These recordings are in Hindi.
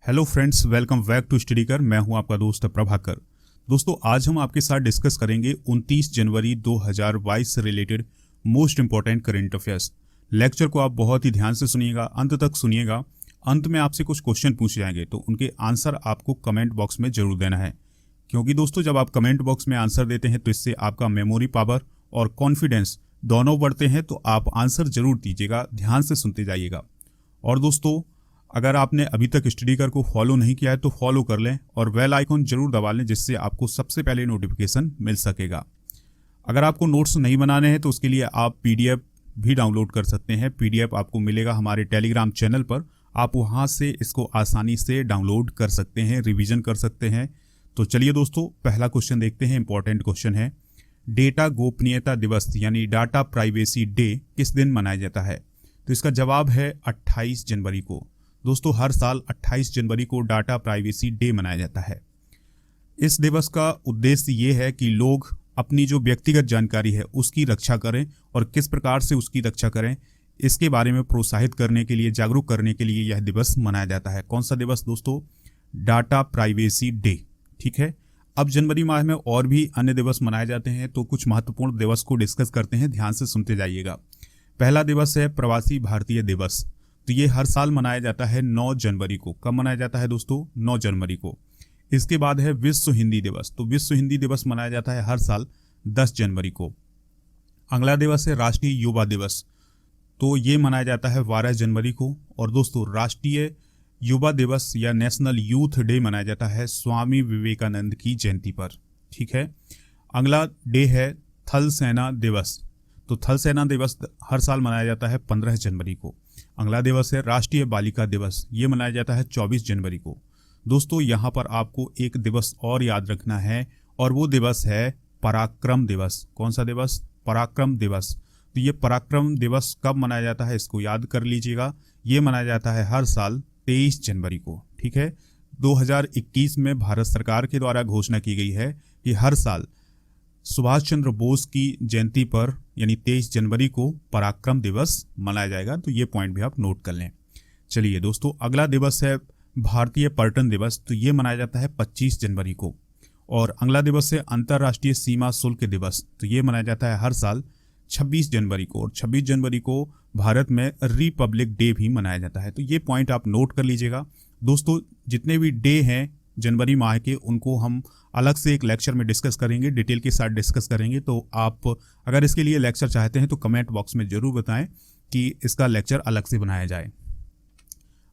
Hello friends, welcome back to StudyKar. मैं हूं आपका दोस्त प्रभाकर। दोस्तों, आज हम आपके साथ डिस्कस करेंगे 29 जनवरी 2022 से related most important current affairs. Lecture को आप बहुत ही ध्यान से सुनिएगा, अंत तक सुनिएगा। अंत में आपसे कुछ क्वेश्चन पूछे जाएंगे तो उनके आंसर आपको कमेंट बॉक्स में जरूर देना है, क्योंकि दोस्तों जब आप कमेंट बॉक्स में आंसर देते हैं तो इससे आपका मेमोरी पावर और कॉन्फिडेंस दोनों बढ़ते हैं। तो आप आंसर जरूर दीजिएगा, ध्यान से सुनते जाइएगा। और दोस्तों, अगर आपने अभी तक स्टडीकर को फॉलो नहीं किया है तो फॉलो कर लें और बेल आइकन जरूर दबा लें, जिससे आपको सबसे पहले नोटिफिकेशन मिल सकेगा। अगर आपको नोट्स नहीं बनाने हैं तो उसके लिए आप पीडीएफ भी डाउनलोड कर सकते हैं। पीडीएफ आपको मिलेगा हमारे टेलीग्राम चैनल पर, आप वहां से इसको आसानी से डाउनलोड कर सकते हैं, रिवीजन कर सकते हैं। तो चलिए दोस्तों, पहला क्वेश्चन देखते हैं। इंपॉर्टेंट क्वेश्चन है, डेटा गोपनीयता दिवस यानी डाटा प्राइवेसी डे किस दिन मनाया जाता है? तो इसका जवाब है 28 जनवरी को। दोस्तों, हर साल 28 जनवरी को डाटा प्राइवेसी डे मनाया जाता है। इस दिवस का उद्देश्य ये है कि लोग अपनी जो व्यक्तिगत जानकारी है उसकी रक्षा करें, और किस प्रकार से उसकी रक्षा करें इसके बारे में प्रोत्साहित करने के लिए, जागरूक करने के लिए यह दिवस मनाया जाता है। कौन सा दिवस दोस्तों? Data privacy day. ठीक है, अब जनवरी माह में और भी अन्य दिवस मनाए जाते हैं, तो कुछ महत्वपूर्ण दिवस को डिस्कस करते हैं, ध्यान से सुनते जाइएगा। पहला दिवस है प्रवासी भारतीय दिवस। तो ये हर साल मनाया जाता है 9 जनवरी को। कब मनाया जाता है दोस्तों? 9 जनवरी को। इसके बाद है विश्व हिंदी दिवस। तो विश्व हिंदी दिवस मनाया जाता है हर साल 10 जनवरी को। अगला दिवस है राष्ट्रीय युवा दिवस। तो ये मनाया जाता है 12 जनवरी को। और दोस्तों, राष्ट्रीय युवा दिवस या नेशनल यूथ डे मनाया जाता है स्वामी विवेकानंद की जयंती पर। ठीक है, अगला डे है थल सेना दिवस। तो थल सेना दिवस हर साल मनाया जाता है 15 जनवरी को। अगला दिवस है राष्ट्रीय बालिका दिवस। ये मनाया जाता है 24 जनवरी को। दोस्तों, यहाँ पर आपको एक दिवस और याद रखना है, और वो दिवस है पराक्रम दिवस। कौन सा दिवस? पराक्रम दिवस। तो ये पराक्रम दिवस कब मनाया जाता है इसको याद कर लीजिएगा। ये मनाया जाता है हर साल 23 जनवरी को। ठीक है, 2021 में भारत सरकार के द्वारा घोषणा की गई है कि हर साल सुभाष चंद्र बोस की जयंती पर यानी 23 जनवरी को पराक्रम दिवस मनाया जाएगा। तो ये पॉइंट भी आप नोट कर लें। चलिए दोस्तों, अगला दिवस है भारतीय पर्यटन दिवस। तो ये मनाया जाता है 25 जनवरी को। और अगला दिवस है अंतर्राष्ट्रीय सीमा शुल्क दिवस। तो ये मनाया जाता है हर साल 26 जनवरी को। और 26 जनवरी को भारत में रिपब्लिक डे भी मनाया जाता है। तो ये पॉइंट आप नोट कर लीजिएगा। दोस्तों, जितने भी डे हैं जनवरी माह के, उनको हम अलग से एक लेक्चर में डिस्कस करेंगे, डिटेल के साथ डिस्कस करेंगे। तो आप अगर इसके लिए लेक्चर चाहते हैं तो कमेंट बॉक्स में जरूर बताएं कि इसका लेक्चर अलग से बनाया जाए।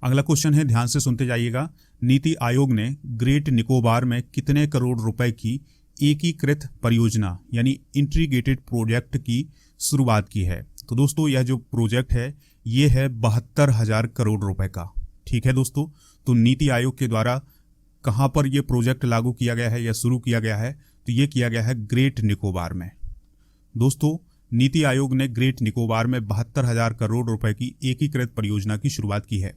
अगला क्वेश्चन है, ध्यान से सुनते जाइएगा। नीति आयोग ने ग्रेट निकोबार में कितने करोड़ रुपए की एकीकृत परियोजना यानी इंटीग्रेटेड प्रोजेक्ट की शुरुआत की है? तो दोस्तों, यह जो प्रोजेक्ट है ये है 72,000 करोड़ रुपए का। ठीक है दोस्तों, तो नीति आयोग के द्वारा कहाँ पर यह प्रोजेक्ट लागू किया गया है या शुरू किया गया है? तो ये किया गया है ग्रेट निकोबार में। दोस्तों, नीति आयोग ने ग्रेट निकोबार में 72,000 करोड़ रुपए की एकीकृत परियोजना की शुरुआत की है।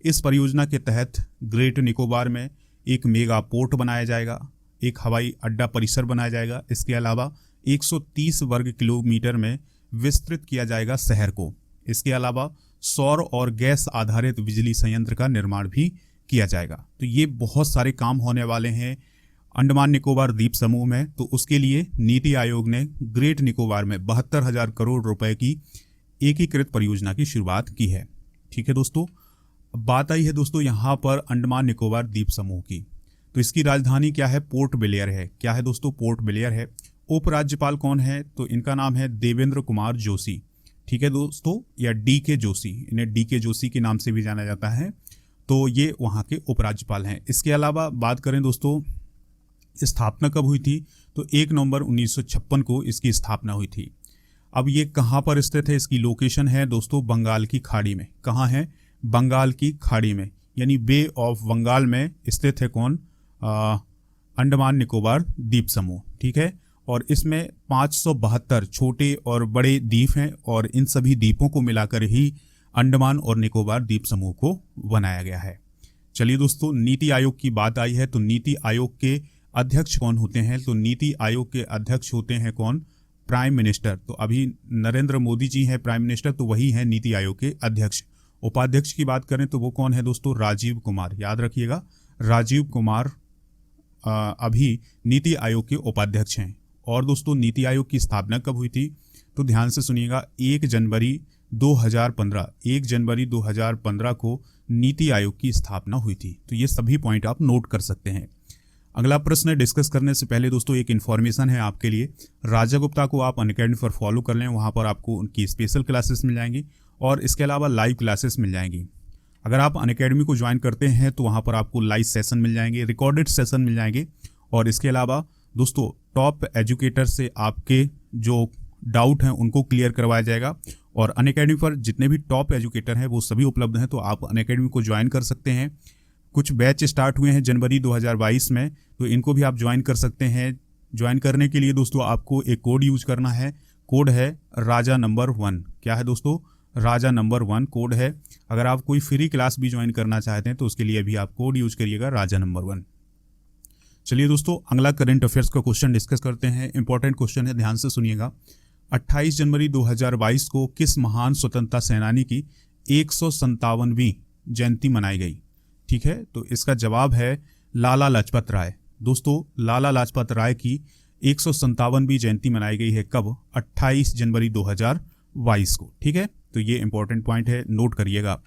इस परियोजना के तहत ग्रेट निकोबार में एक मेगा पोर्ट बनाया जाएगा, एक हवाई अड्डा परिसर बनाया जाएगा। इसके अलावा 130 वर्ग किलोमीटर में विस्तृत किया जाएगा शहर को। इसके अलावा सौर और गैस आधारित बिजली संयंत्र का निर्माण भी किया जाएगा। तो ये बहुत सारे काम होने वाले हैं अंडमान निकोबार द्वीप समूह में। तो उसके लिए नीति आयोग ने ग्रेट निकोबार में 72,000 करोड़ रुपए की एकीकृत परियोजना की शुरुआत की है। ठीक है दोस्तों, बात आई है दोस्तों यहाँ पर अंडमान निकोबार द्वीप समूह की। तो इसकी राजधानी क्या है? पोर्ट ब्लेयर है। क्या है दोस्तों? पोर्ट ब्लेयर है। उपराज्यपाल कौन है? तो इनका नाम है देवेंद्र कुमार जोशी। ठीक है दोस्तों, या DK जोशी, इन्हें DK जोशी के नाम से भी जाना जाता है। तो ये वहाँ के उपराज्यपाल हैं। इसके अलावा बात करें दोस्तों, स्थापना कब हुई थी? तो 1 नवंबर 1956 को इसकी स्थापना हुई थी। अब ये कहाँ पर स्थित है? इसकी लोकेशन है दोस्तों बंगाल की खाड़ी में। कहाँ है? बंगाल की खाड़ी में, यानी बे ऑफ बंगाल में स्थित है। कौन? अंडमान निकोबार द्वीप समूह। ठीक है, और इसमें 572 छोटे और बड़े द्वीप हैं, और इन सभी द्वीपों को मिलाकर ही अंडमान और निकोबार द्वीप समूह को बनाया गया है। चलिए दोस्तों, नीति आयोग की बात आई है। तो नीति आयोग के अध्यक्ष कौन होते हैं? तो नीति आयोग के अध्यक्ष होते हैं कौन? Prime minister. तो अभी नरेंद्र मोदी जी हैं प्राइम मिनिस्टर, तो वही हैं नीति आयोग के अध्यक्ष। उपाध्यक्ष की बात करें तो वो कौन है दोस्तों, राजीव कुमार, याद रखिएगा राजीव कुमार अभी नीति आयोग के उपाध्यक्ष हैं। और दोस्तों नीति आयोग की स्थापना कब हुई थी, तो ध्यान से सुनिएगा 1 जनवरी 2015 को नीति आयोग की स्थापना हुई थी। तो ये सभी पॉइंट आप नोट कर सकते हैं। अगला प्रश्न डिस्कस करने से पहले दोस्तों एक इन्फॉर्मेशन है आपके लिए, राजा गुप्ता को आप अनअकैडमी पर फॉलो कर लें, वहाँ पर आपको उनकी स्पेशल क्लासेस मिल जाएंगी और इसके अलावा लाइव क्लासेस मिल जाएंगी। अगर आप अनअकैडमी को ज्वाइन करते हैं तो वहाँ पर आपको लाइव सेशन मिल जाएंगे, रिकॉर्डेड सेशन मिल जाएंगे और इसके अलावा दोस्तों टॉप एजुकेटर से आपके जो डाउट हैं उनको क्लियर करवाया जाएगा। और अनअकैडमी पर जितने भी टॉप एजुकेटर हैं वो सभी उपलब्ध हैं, तो आप अनअकैडमी को ज्वाइन कर सकते हैं। कुछ बैच स्टार्ट हुए हैं जनवरी 2022 में, तो इनको भी आप ज्वाइन कर सकते हैं। ज्वाइन करने के लिए दोस्तों आपको एक कोड यूज करना है, कोड है राजा नंबर 1। क्या है दोस्तों, राजा नंबर 1 कोड है। अगर आप कोई फ्री क्लास भी ज्वाइन करना चाहते हैं तो उसके लिए भी आप कोड यूज करिएगा राजा नंबर 1। चलिए दोस्तों अगला करंट अफेयर्स का क्वेश्चन डिस्कस करते हैं। इंपॉर्टेंट क्वेश्चन है, ध्यान से सुनिएगा। 28 जनवरी 2022 को किस महान स्वतंत्रता सेनानी की 157वीं जयंती मनाई गई? ठीक है, तो इसका जवाब है लाला लाजपत राय। दोस्तों लाला लाजपत राय की 157वीं जयंती मनाई गई है कब? 28 जनवरी 2022 को। ठीक है, तो ये इंपॉर्टेंट पॉइंट है, नोट करिएगा।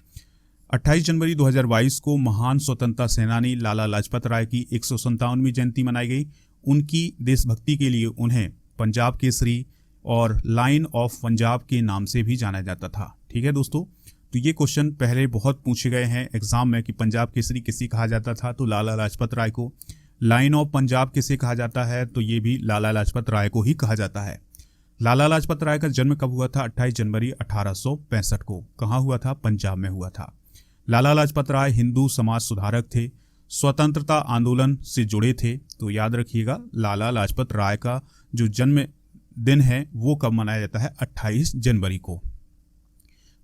28 जनवरी 2022 को महान स्वतंत्रता सेनानी लाला लाजपत राय की 157वीं जयंती मनाई गई। उनकी देशभक्ति के लिए उन्हें पंजाब केसरी और लाइन ऑफ पंजाब के नाम से भी जाना जाता था। ठीक है दोस्तों, तो ये क्वेश्चन पहले बहुत पूछे गए हैं एग्जाम में कि पंजाब केसरी किसे कहा जाता था, तो लाला लाजपत राय को। लाइन ऑफ पंजाब किसे कहा जाता है, तो ये भी लाला लाजपत राय को ही कहा जाता है। लाला लाजपत राय का जन्म कब हुआ था? 28 जनवरी 1865 को। कहाँ हुआ था? पंजाब में हुआ था। लाला लाजपत राय हिंदू समाज सुधारक थे, स्वतंत्रता आंदोलन से जुड़े थे। तो याद रखिएगा लाला लाजपत राय का जो जन्म दिन है वो कब मनाया जाता है? 28 जनवरी को।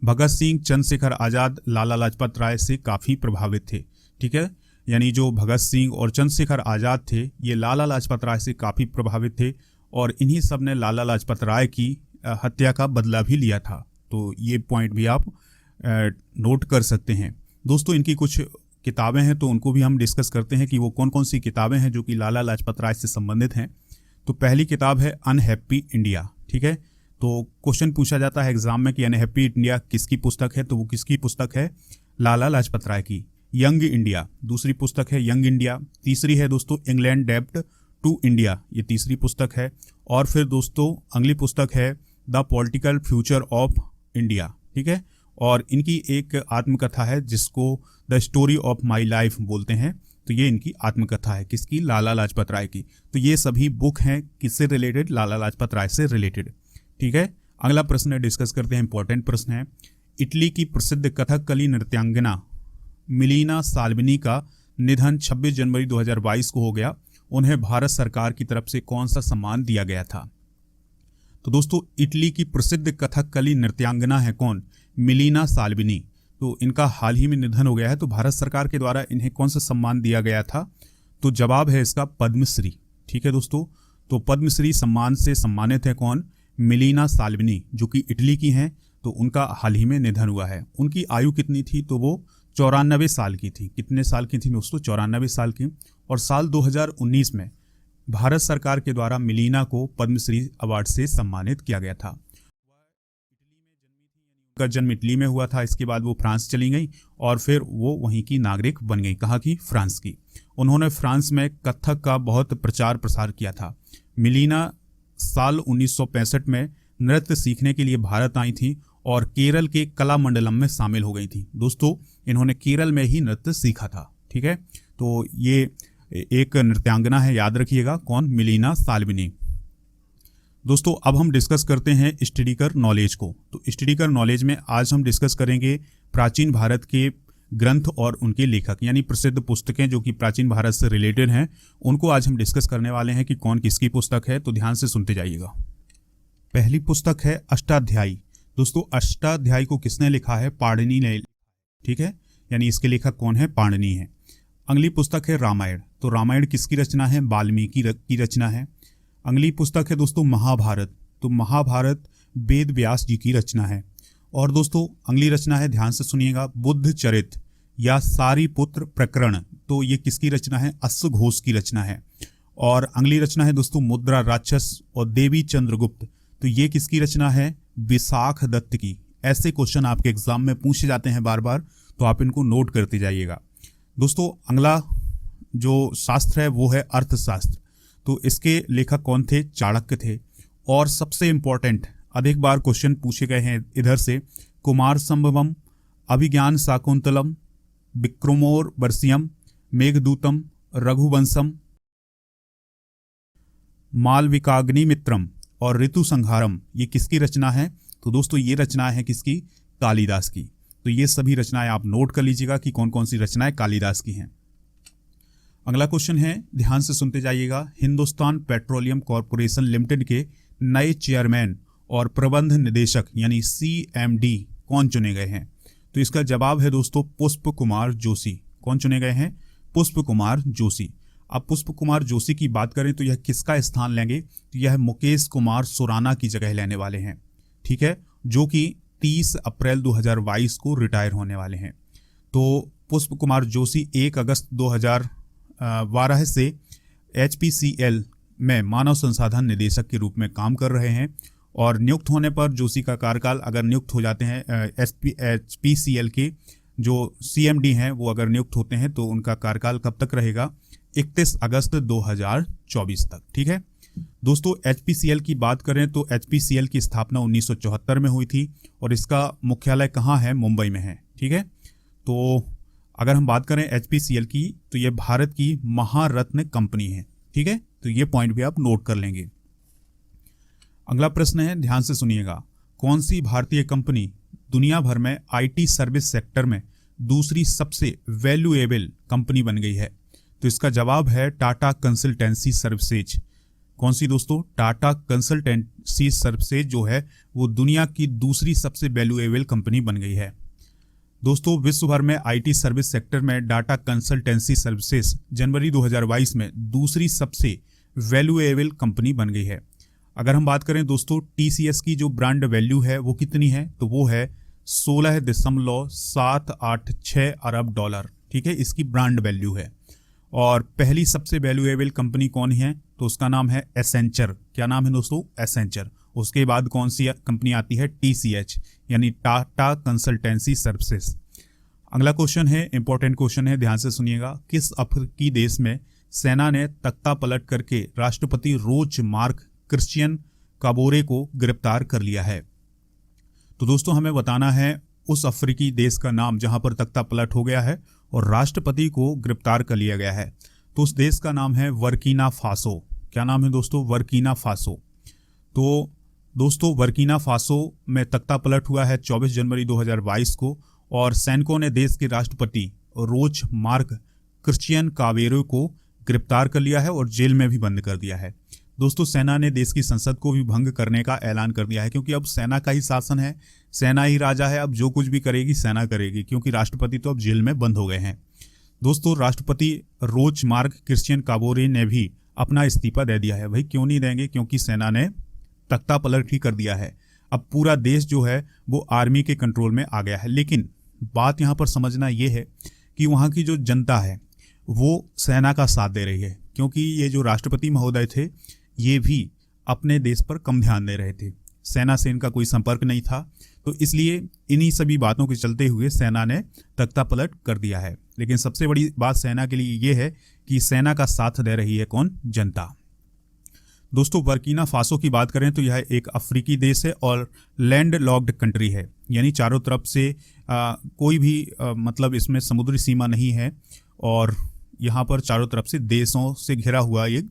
भगत सिंह, चंद्रशेखर आजाद लाला लाजपत राय से काफ़ी प्रभावित थे। ठीक है, यानी जो भगत सिंह और चंद्रशेखर आजाद थे ये लाला लाजपत राय से काफ़ी प्रभावित थे और इन्हीं सब ने लाला लाजपत राय की हत्या का बदला भी लिया था। तो ये पॉइंट भी आप नोट कर सकते हैं। दोस्तों इनकी कुछ किताबें हैं तो उनको भी हम डिस्कस करते हैं कि वो कौन कौन सी किताबें हैं जो कि लाला लाजपत राय से संबंधित हैं। तो पहली किताब है अनहैप्पी इंडिया। ठीक है, तो क्वेश्चन पूछा जाता है एग्जाम में कि अनहैप्पी इंडिया किसकी पुस्तक है, तो वो किसकी पुस्तक है? लाला लाजपत राय की। यंग इंडिया दूसरी पुस्तक है, यंग इंडिया। तीसरी है दोस्तों इंग्लैंड डेब्ट टू इंडिया, ये तीसरी पुस्तक है। और फिर दोस्तों अगली पुस्तक है the political future of India. ठीक है, और इनकी एक आत्मकथा है जिसको the story of my life बोलते हैं। तो ये इनकी आत्मकथा है, किसकी? लाला लाजपत राय की। तो ये सभी बुक हैं किससे रिलेटेड? लाला लाजपत राय से रिलेटेड। ठीक है, अगला प्रश्न डिस्कस करते हैं, इंपॉर्टेंट प्रश्न है। इटली की प्रसिद्ध कथकली नृत्यांगना मिलीना साल्विनी का निधन 26 जनवरी 2022 को हो गया। उन्हें भारत सरकार की तरफ से कौन सा सम्मान दिया गया था? तो दोस्तों इटली की प्रसिद्ध कथकली नृत्यांगना है कौन? मिलीना साल्विनी। तो इनका हाल ही में निधन हो गया है, तो भारत सरकार के द्वारा इन्हें कौन सा सम्मान दिया गया था? तो जवाब है इसका पद्मश्री। ठीक है दोस्तों, तो पद्मश्री सम्मान से सम्मानित है कौन? मिलीना साल्विनी, जो कि इटली की हैं। तो उनका हाल ही में निधन हुआ है। उनकी आयु कितनी थी? तो वो 94 साल की थी। कितने साल की थी दोस्तों? 94 साल की। और साल 2019 में भारत सरकार के द्वारा मिलीना को पद्मश्री अवार्ड से सम्मानित किया गया था। उनका जन्म इटली में हुआ था, इसके बाद वो फ्रांस चली गई और फिर वो वहीं की नागरिक बन गई। कहाँ की? फ्रांस की। उन्होंने फ्रांस में कथक का बहुत प्रचार प्रसार किया था। मिलीना साल 1965 में नृत्य सीखने के लिए भारत आई थी और केरल के कलामंडलम में शामिल हो गई थी। दोस्तों इन्होंने केरल में ही नृत्य सीखा था। ठीक है, तो ये एक नृत्यांगना है, याद रखिएगा कौन? मिलीना साल्विनी। दोस्तों अब हम डिस्कस करते हैं स्टडी कर नॉलेज को। तो स्टडी कर नॉलेज में आज हम डिस्कस करेंगे प्राचीन भारत के ग्रंथ और उनके लेखक, यानी प्रसिद्ध पुस्तकें जो कि प्राचीन भारत से रिलेटेड हैं, उनको आज हम डिस्कस करने वाले हैं कि कौन किसकी पुस्तक है। तो ध्यान से सुनते जाइएगा। पहली पुस्तक है अष्टाध्यायी। दोस्तों अष्टाध्यायी को किसने लिखा है? पाणिनि ने। ठीक है, यानी इसके लेखक कौन है? पाणिनि है। अगली पुस्तक है रामायण। तो रामायण किसकी रचना है? वाल्मीकि की रचना है। अगली पुस्तक है दोस्तों महाभारत। तो महाभारत वेद व्यास जी की रचना है। और दोस्तों अगली रचना है, ध्यान से सुनिएगा, बुद्ध चरित या सारीपुत्र प्रकरण। तो ये किसकी रचना है? अश्वघोष की रचना है। और अगली रचना है दोस्तों मुद्रा राक्षस और देवी चंद्रगुप्त। तो ये किसकी रचना है? विशाख दत्त की। ऐसे क्वेश्चन आपके एग्जाम में पूछे जाते हैं बार बार, तो आप इनको नोट करते जाइएगा। दोस्तों अगला जो शास्त्र है वो है अर्थशास्त्र। तो इसके लेखक कौन थे? चाणक्य थे। और सबसे इंपॉर्टेंट अधिक बार क्वेश्चन पूछे गए हैं इधर से, कुमार संभवम, अभिज्ञान शाकुंतलम, विक्रमोर्वशीयम, मेघदूतम, रघुवंशम, मालविकाग्निमित्रम और ऋतु संहारम, ये किसकी रचना है? तो दोस्तों ये रचना है किसकी? कालिदास की। तो ये सभी रचनाएं आप नोट कर लीजिएगा कि कौन कौन सी रचनाएं कालिदास की हैं। अगला क्वेश्चन है, ध्यान से सुनते जाइएगा, हिंदुस्तान पेट्रोलियम कॉरपोरेशन लिमिटेड के नए चेयरमैन और प्रबंध निदेशक यानी CMD कौन चुने गए हैं? तो इसका जवाब है दोस्तों पुष्प कुमार जोशी। कौन चुने गए हैं? पुष्प कुमार जोशी। अब पुष्प कुमार जोशी की बात करें तो यह किसका स्थान लेंगे? तो यह मुकेश कुमार सुराना की जगह लेने वाले हैं, ठीक है, जो कि 30 अप्रैल 2022 को रिटायर होने वाले हैं। तो पुष्प कुमार जोशी 1 अगस्त 2012 से HPCL में मानव संसाधन निदेशक के रूप में काम कर रहे हैं। और नियुक्त होने पर जोशी का कार्यकाल, अगर नियुक्त हो जाते हैं HPCL के जो CMD हैं वो अगर नियुक्त होते हैं तो उनका कार्यकाल कब तक रहेगा? 31 अगस्त 2024 तक, ठीक है। दोस्तों HPCL की बात करें तो HPCL की स्थापना 1974 में हुई थी और इसका मुख्यालय कहाँ है? मुंबई में है, ठीक है। तो अगर हम बात करें HPCL की तो यह भारत की महारत्न कंपनी है, ठीक है। तो ये पॉइंट भी आप नोट कर लेंगे। अगला प्रश्न है, ध्यान से सुनिएगा, कौन सी भारतीय कंपनी दुनिया भर में IT सर्विस सेक्टर में दूसरी सबसे वैल्यूएबल कंपनी बन गई है? तो इसका जवाब है टाटा कंसल्टेंसी सर्विसेज। कौन सी दोस्तों? टाटा कंसल्टेंसी सर्विसेज जो है वो दुनिया की दूसरी सबसे वैल्यूएबल कंपनी बन गई है। दोस्तों विश्व भर में IT सर्विस सेक्टर में टाटा कंसल्टेंसी सर्विसेज जनवरी 2022 में दूसरी सबसे वैल्यूएबल कंपनी बन गई है। अगर हम बात करें दोस्तों TCS की जो ब्रांड वैल्यू है वो कितनी है? तो वो है 16.786 अरब डॉलर, ठीक है, इसकी ब्रांड वैल्यू है। और पहली सबसे वैल्यूएबल कंपनी कौन है? तो उसका नाम है एसेंचर। क्या नाम है दोस्तों? एसेंचर। उसके बाद कौन सी कंपनी आती है? TCH यानी टाटा कंसल्टेंसी सर्विसेज। अगला क्वेश्चन है, इंपॉर्टेंट क्वेश्चन है, ध्यान से सुनिएगा, किस अफ्रीकी देश में सेना ने तख्ता पलट करके राष्ट्रपति रोच मार्क क्रिश्चियन काबोरे को गिरफ्तार कर लिया है? तो दोस्तों हमें बताना है उस अफ्रीकी देश का नाम जहां पर तख्ता पलट हो गया है और राष्ट्रपति को गिरफ्तार कर लिया गया है। तो उस देश का नाम है वर्कीना फासो। क्या नाम है दोस्तों? वर्कीना फासो। तो दोस्तों वर्कीना फासो में तख्ता पलट हुआ है 24 जनवरी 2022 को और सैनिकों ने देश के राष्ट्रपति रोच मार्क क्रिश्चियन काबोरे को गिरफ्तार कर लिया है और जेल में भी बंद कर दिया है। दोस्तों सेना ने देश की संसद को भी भंग करने का ऐलान कर दिया है, क्योंकि अब सेना का ही शासन है, सेना ही राजा है, अब जो कुछ भी करेगी सेना करेगी, क्योंकि राष्ट्रपति तो अब जेल में बंद हो गए हैं। दोस्तों राष्ट्रपति रोच मार्क क्रिश्चियन काबोरे ने भी अपना इस्तीफा दे दिया है। भाई क्यों नहीं देंगे? क्योंकि सेना ने तख्ता पलट ही कर दिया है। अब पूरा देश जो है वो आर्मी के कंट्रोल में आ गया है। लेकिन बात यहाँ पर समझना ये है कि वहाँ की जो जनता है वो सेना का साथ दे रही है, क्योंकि ये जो राष्ट्रपति महोदय थे ये भी अपने देश पर कम ध्यान दे रहे थे, सेना से इनका कोई संपर्क नहीं था। तो इसलिए इन्हीं सभी बातों के चलते हुए सेना ने तख्ता पलट कर दिया है। लेकिन सबसे बड़ी बात सेना के लिए ये है कि सेना का साथ दे रही है कौन? जनता। दोस्तों वर्कीना फासो की बात करें तो यह एक अफ्रीकी देश है और लैंड लॉक्ड कंट्री है, यानी चारों तरफ से कोई भी मतलब इसमें समुद्री सीमा नहीं है और यहाँ पर चारों तरफ से देशों से घिरा हुआ ये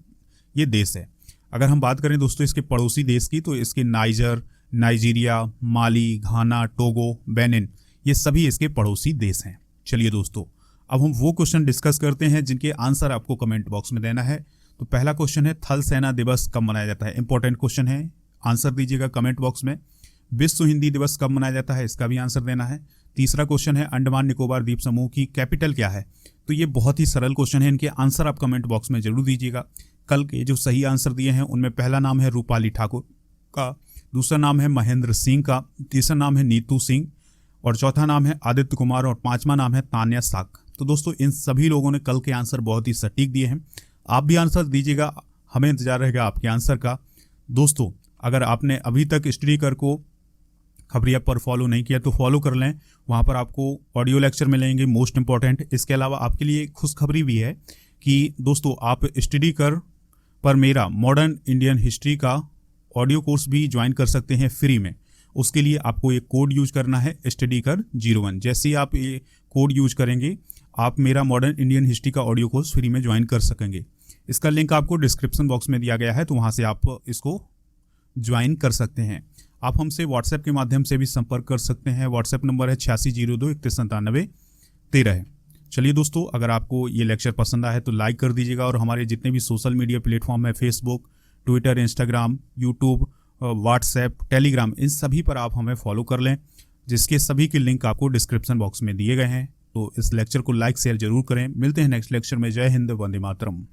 देश है। अगर हम बात करें दोस्तों इसके पड़ोसी देश की तो इसके नाइजर, नाइजीरिया, माली, घाना, टोगो, बेनिन, ये सभी इसके पड़ोसी देश हैं। चलिए दोस्तों अब हम वो क्वेश्चन डिस्कस करते हैं जिनके आंसर आपको कमेंट बॉक्स में देना है। तो पहला क्वेश्चन है थल सेना दिवस कब मनाया जाता है? इंपॉर्टेंट क्वेश्चन है, आंसर दीजिएगा कमेंट बॉक्स में। विश्व हिंदी दिवस कब मनाया जाता है? इसका भी आंसर देना है। तीसरा क्वेश्चन है अंडमान निकोबार द्वीप समूह की कैपिटल क्या है? तो ये बहुत ही सरल क्वेश्चन है, इनके आंसर आप कमेंट बॉक्स में जरूर दीजिएगा। कल के जो सही आंसर दिए हैं उनमें पहला नाम है रूपाली ठाकुर का, दूसरा नाम है महेंद्र सिंह का, तीसरा नाम है नीतू सिंह और चौथा नाम है आदित्य कुमार और पांचवा नाम है तान्या साक। तो दोस्तों इन सभी लोगों ने कल के आंसर बहुत ही सटीक दिए हैं। आप भी आंसर दीजिएगा, हमें इंतजार रहेगा आपके आंसर का। दोस्तों अगर आपने अभी तक स्टडी कर को खबरी ऐप पर फॉलो नहीं किया तो फॉलो कर लें, वहाँ पर आपको ऑडियो लेक्चर मिलेंगे मोस्ट इंपॉर्टेंट। इसके अलावा आपके लिए खुशखबरी भी है कि दोस्तों आप स्टडी कर पर मेरा मॉडर्न इंडियन हिस्ट्री का ऑडियो कोर्स भी ज्वाइन कर सकते हैं फ्री में। उसके लिए आपको एक कोड यूज करना है स्टडी कर 01। जैसे ही आप ये कोड यूज करेंगे आप मेरा मॉडर्न इंडियन हिस्ट्री का ऑडियो कोर्स फ्री में ज्वाइन कर सकेंगे। इसका लिंक आपको डिस्क्रिप्शन बॉक्स में दिया गया है, तो वहाँ से आप इसको ज्वाइन कर सकते हैं। आप हमसे व्हाट्सएप के माध्यम से भी संपर्क कर सकते हैं। व्हाट्सएप नंबर है 8602319713। चलिए दोस्तों, अगर आपको ये लेक्चर पसंद आया है तो लाइक कर दीजिएगा और हमारे जितने भी सोशल मीडिया प्लेटफॉर्म है Facebook, Twitter, Instagram, YouTube, WhatsApp, Telegram, इन सभी पर आप हमें फॉलो कर लें, जिसके सभी के लिंक आपको डिस्क्रिप्शन बॉक्स में दिए गए हैं। तो इस लेक्चर को लाइक शेयर जरूर करें। मिलते हैं नेक्स्ट लेक्चर में। जय हिंद, वंदे मातरम।